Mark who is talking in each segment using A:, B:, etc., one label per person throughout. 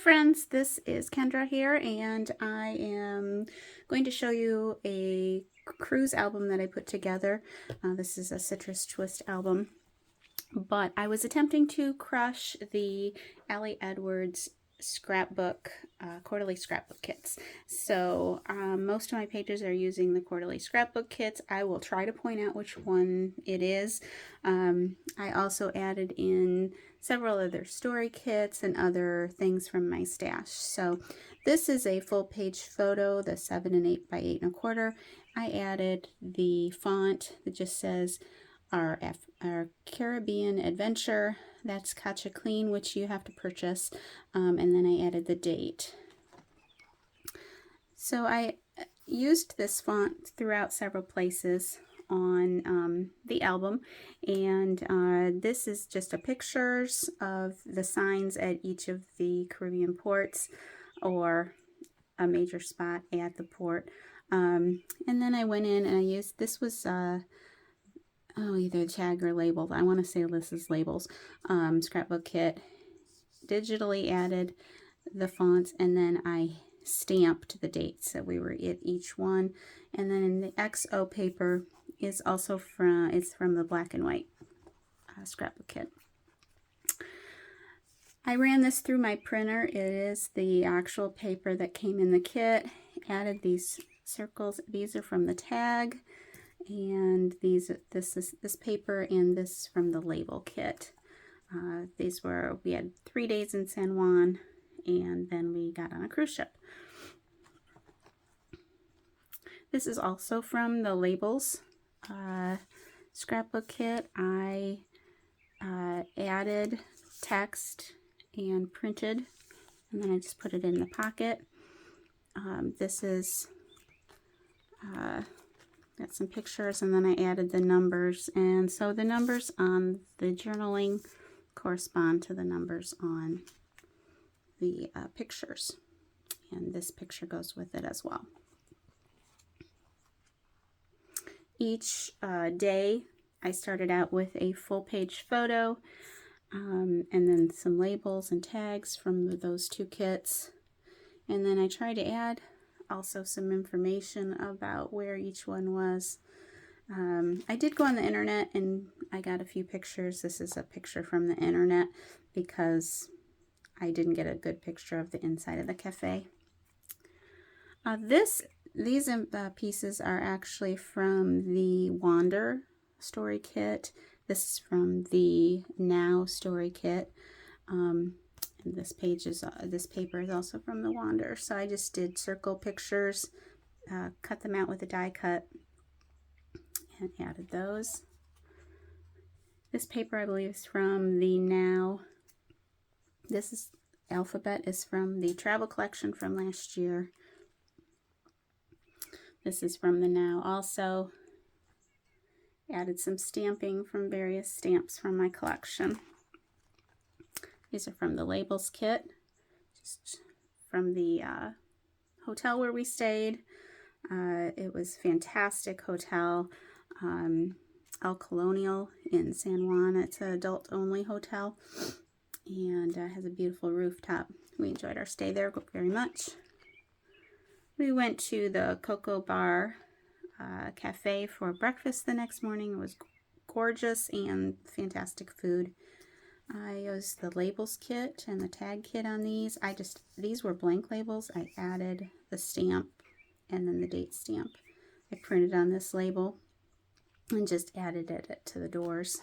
A: friends, this is Kendra here, and I am going to show you a cruise album that I put together. This is a citrus twist album, but I was attempting to crush the Allie Edwards scrapbook, quarterly scrapbook kits. So most of my pages are using the quarterly scrapbook kits. I will try to point out which one it is. I also added in several other story kits and other things from my stash. So this is a full page photo, the 7 and 8 by 8 1/4. I added the font that just says our Caribbean Adventure. That's Kacha Clean, which you have to purchase, and then I added the date. So I used this font throughout several places on the album, and this is just a pictures of the signs at each of the Caribbean ports or a major spot at the port. And then I went in and I used, this was either tag or label. I want to say this is labels. Scrapbook kit. Digitally added the fonts, and then I stamped the dates that we were at each one. And then the XO paper is also from the black and white scrapbook kit. I ran this through my printer. It is the actual paper that came in the kit. Added these circles. These are from the tag. And this paper and this from the label kit. We had 3 days in San Juan, and then we got on a cruise ship. This is also from the labels scrapbook kit. I added text and printed, and then I just put it in the pocket. This is got some pictures, and then I added the numbers, and so the numbers on the journaling correspond to the numbers on the pictures, and this picture goes with it as well. Each day I started out with a full page photo, and then some labels and tags from those two kits, and then I tried to add also some information about where each one was. I did go on the internet and I got a few pictures. This is a picture from the internet because I didn't get a good picture of the inside of the cafe. These pieces are actually from the Wander story kit. This is from the Now story kit. And this paper is also from the Wander. So I just did circle pictures, cut them out with a die cut, and added those. This paper I believe is from the Now. This alphabet is from the travel collection from last year. This is from the Now also. Added some stamping from various stamps from my collection. These are from the labels kit, just from the hotel where we stayed. It was a fantastic hotel, El Colonial in San Juan. It's an adult-only hotel, and has a beautiful rooftop. We enjoyed our stay there very much. We went to the Cocoa Bar Cafe for breakfast the next morning. It was gorgeous and fantastic food. I used the labels kit and the tag kit on these. These were blank labels. I added the stamp and then the date stamp. I printed on this label and just added it to the doors.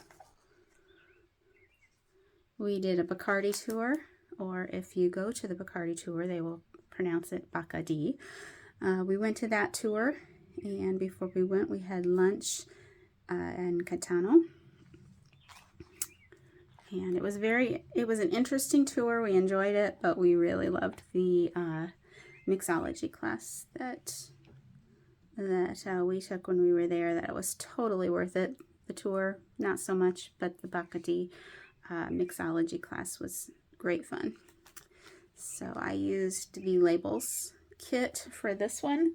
A: We did a Bacardi tour, or if you go to the Bacardi tour, they will pronounce it Bacardi. We went to that tour, and before we went, we had lunch in Catano. And it was an interesting tour. We enjoyed it, but we really loved the mixology class that we took when we were there. That it was totally worth it. The tour, not so much, but the Bacardi mixology class was great fun. So I used the labels kit for this one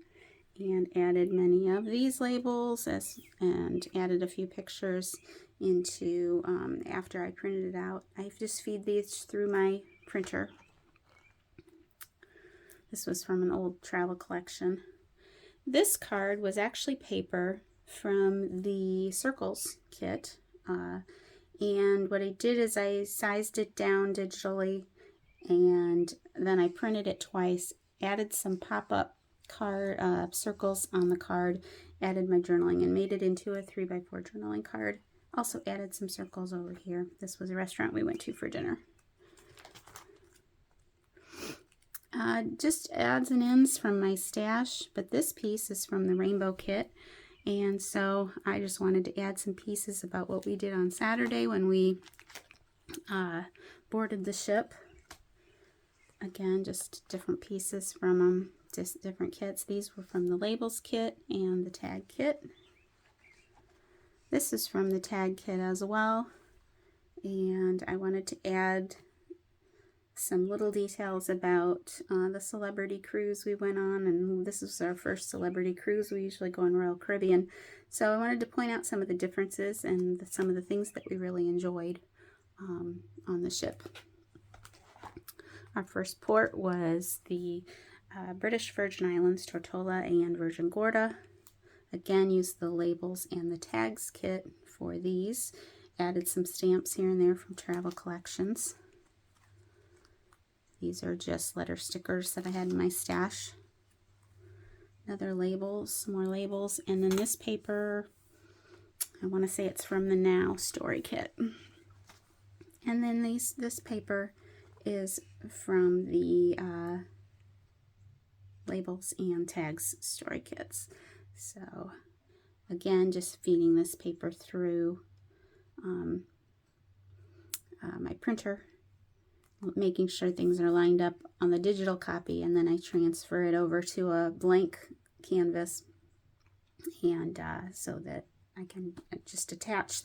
A: and added many of these labels and added a few pictures into after I printed it out. I just feed these through my printer This was from an old travel collection. This card was actually paper from the Circles kit. And what I did is I sized it down digitally, and then I printed it twice, added some pop-up card circles on the card, added my journaling, and made it into a 3x4 journaling card. Also added some circles over here. This was a restaurant we went to for dinner. Just odds and ends from my stash, but this piece is from the Rainbow kit. And so I just wanted to add some pieces about what we did on Saturday when we boarded the ship. Again, just different pieces from them, just different kits. These were from the Labels kit and the Tag kit. This is from the Tag kit as well. And I wanted to add some little details about the celebrity cruise we went on, and this is our first celebrity cruise. We usually go on Royal Caribbean, so I wanted to point out some of the differences and some of the things that we really enjoyed on the ship. Our first port was the British Virgin Islands, Tortola and Virgin Gorda. Again, used the Labels and the Tags kit for these. Added some stamps here and there from travel collections. These are just letter stickers that I had in my stash. Another labels, some more labels, and then this paper, I want to say it's from the Now story kit. And then this paper is from the Labels and Tags story kits. So again, just feeding this paper through my printer, making sure things are lined up on the digital copy, and then I transfer it over to a blank canvas, and so that I can just attach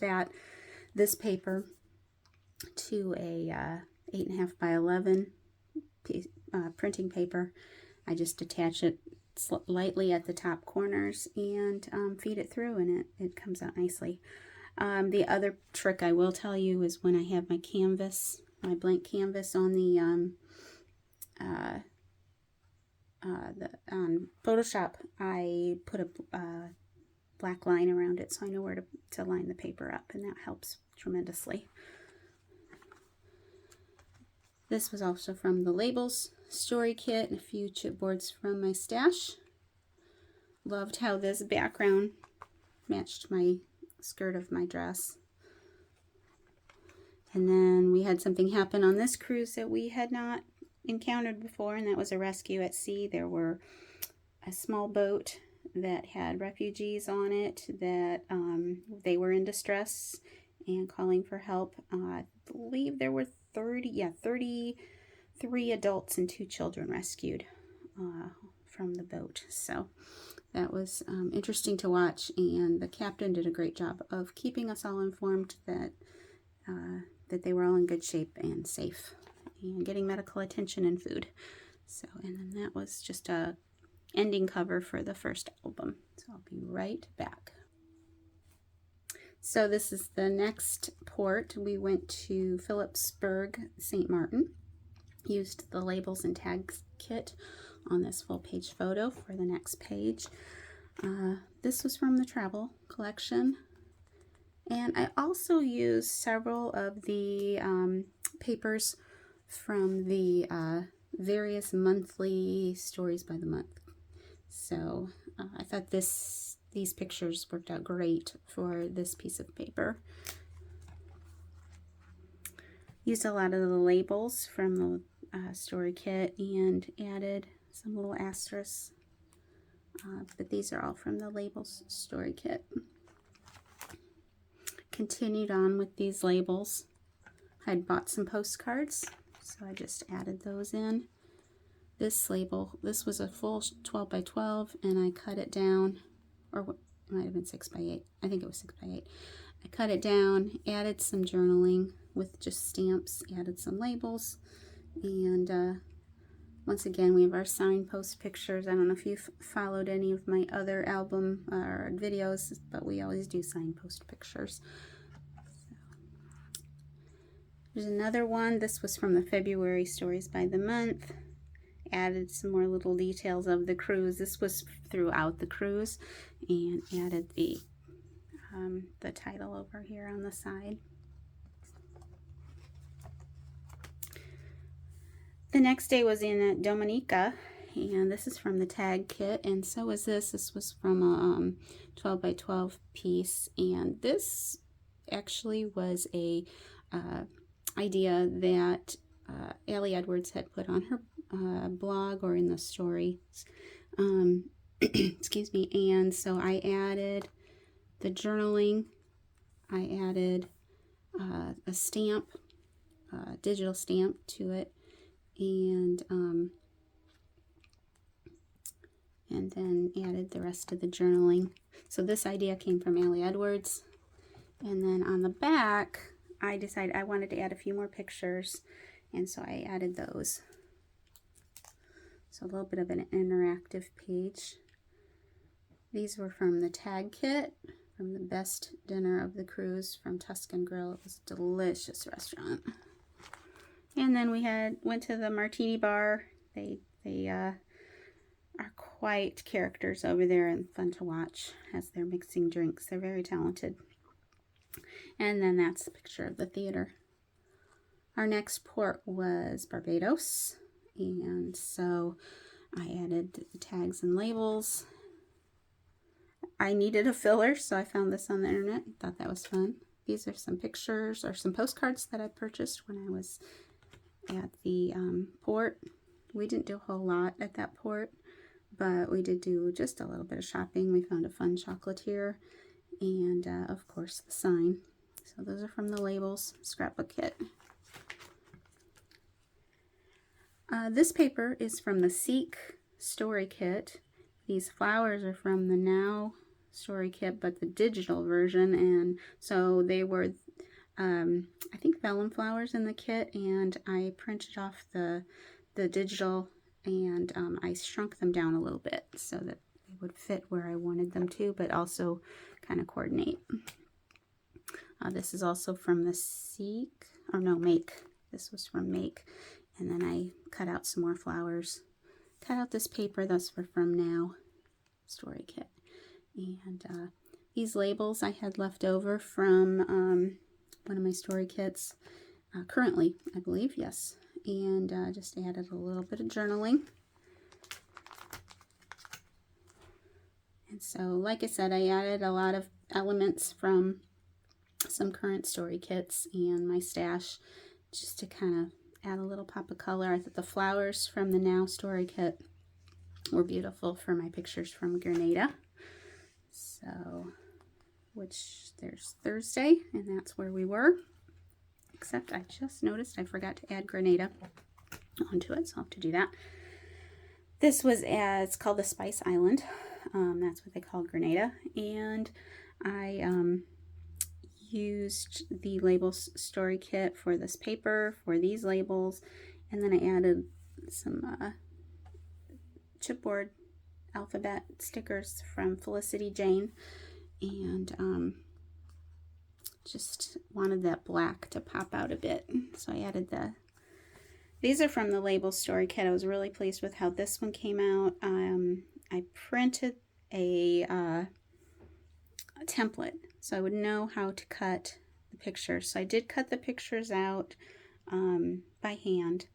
A: this paper to a 8.5 by 11 piece, printing paper. I just attach it lightly at the top corners and feed it through, and it comes out nicely. The other trick I will tell you is when I have my canvas, my blank canvas on the on Photoshop, I put a black line around it so I know where to line the paper up, and that helps tremendously. This was also from the Labels story kit and a few chipboards from my stash. Loved how this background matched my skirt of my dress. And then we had something happen on this cruise that we had not encountered before, and that was a rescue at sea. There were a small boat that had refugees on it that they were in distress and calling for help. I believe there were 33 adults and 2 children rescued from the boat. So that was interesting to watch, and the captain did a great job of keeping us all informed that they were all in good shape and safe and getting medical attention and food. So, and then that was just a ending cover for the first album. So I'll be right back. So this is the next port. We went to Phillipsburg, St. Martin. Used the Labels and Tags kit on this full page photo for the next page. This was from the travel collection. And I also used several of the papers from the various monthly stories by the month. So I thought these pictures worked out great for this piece of paper. Used a lot of the labels from the story kit and added some little asterisks. But these are all from the Labels story kit. Continued on with these labels. I'd bought some postcards, so I just added those in. This label, this was a full 12 by 12, and I cut it down, or it might have been 6 by 8. I think it was 6 by 8. I cut it down, added some journaling with just stamps, added some labels, and once again, we have our signpost pictures. I don't know if you've followed any of my other album or videos, but we always do signpost pictures. There's another one. This was from the February Stories by the Month. added some more little details of the cruise. This was throughout the cruise, and added the title over here on the side. The next day was in Dominica, and this is from the tag kit, and so was this. This was from a 12 by 12 piece, and this actually was a idea that Allie Edwards had put on her blog or in the stories. Excuse me. And so I added the journaling. I added a stamp, digital stamp to it, and then added the rest of the journaling. So this idea came from Allie Edwards. And then on the back, I decided I wanted to add a few more pictures, and so I added those. So a little bit of an interactive page. These were from the tag kit, from the best dinner of the cruise from Tuscan Grill. It was a delicious restaurant. And then we went to the martini bar. They are quite characters over there and fun to watch as they're mixing drinks. They're very talented. And then that's the picture of the theater. Our next port was Barbados, and so I added the tags and labels. I needed a filler, so I found this on the internet. Thought that was fun. These are some pictures or some postcards that I purchased when I was at the port. We didn't do a whole lot at that port, but we did do just a little bit of shopping. We found a fun chocolatier, and of course the sign. So those are from the labels scrapbook kit. This paper is from the Seek story kit. These flowers are from the Now story kit, but the digital version, and so they were I think vellum flowers in the kit, and I printed off the digital, and I shrunk them down a little bit so that they would fit where I wanted them to, but also kind of coordinate. This is also from the Seek, or no, Make. This was from Make, and then I cut out some more flowers. Cut out this paper. Those were from Now story kit. And these labels I had left over from one of my story kits, currently, I believe, yes. And just added a little bit of journaling. And so, like I said, I added a lot of elements from some current story kits and my stash, just to kind of add a little pop of color. I thought the flowers from the Now story kit were beautiful for my pictures from Grenada. So, which there's Thursday, and that's where we were. Except I just noticed I forgot to add Grenada onto it, so I'll have to do that. This was, it's called the Spice Island. That's what they call Grenada. And I used the labels story kit for this paper, for these labels, and then I added some chipboard alphabet stickers from Felicity Jane, and just wanted that black to pop out a bit, so I added these are from the label story kit. I was really pleased with how this one came out. I printed a template so I would know how to cut the pictures. So I did cut the pictures out by hand,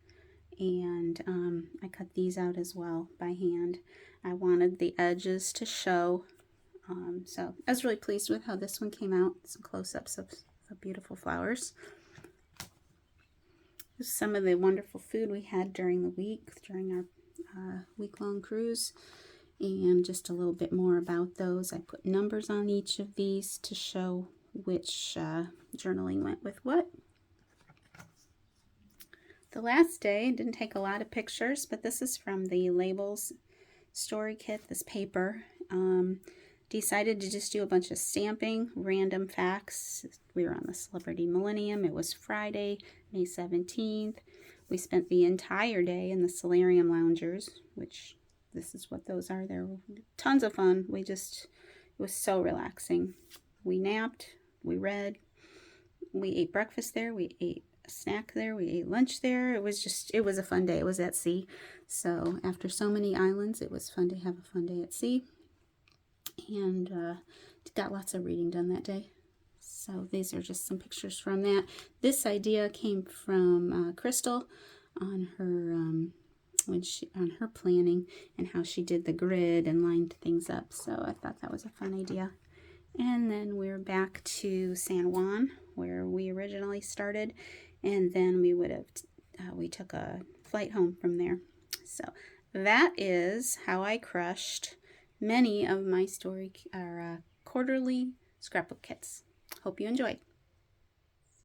A: and I cut these out as well by hand. I wanted the edges to show, so I was really pleased with how this one came out. Some close-ups of the beautiful flowers. Some of the wonderful food we had during the week, during our week-long cruise, and just a little bit more about those. I put numbers on each of these to show which journaling went with what. The last day, didn't take a lot of pictures, but this is from the Labels story kit, this paper. Decided to just do a bunch of stamping, random facts. We were on the Celebrity Millennium. It was Friday, May 17th. We spent the entire day in the Solarium Loungers, which this is what those are. They're tons of fun. It was so relaxing. We napped, we read, we ate breakfast there, we ate a snack there. We ate lunch there. It was a fun day. It was at sea. So after so many islands, it was fun to have a fun day at sea. And got lots of reading done that day. So these are just some pictures from that. This idea came from Crystal on her on her planning and how she did the grid and lined things up. So I thought that was a fun idea. And then we're back to San Juan where we originally started, and then we took a flight home from there. So that is how I crushed many of my quarterly scrapbook kits. Hope you enjoyed.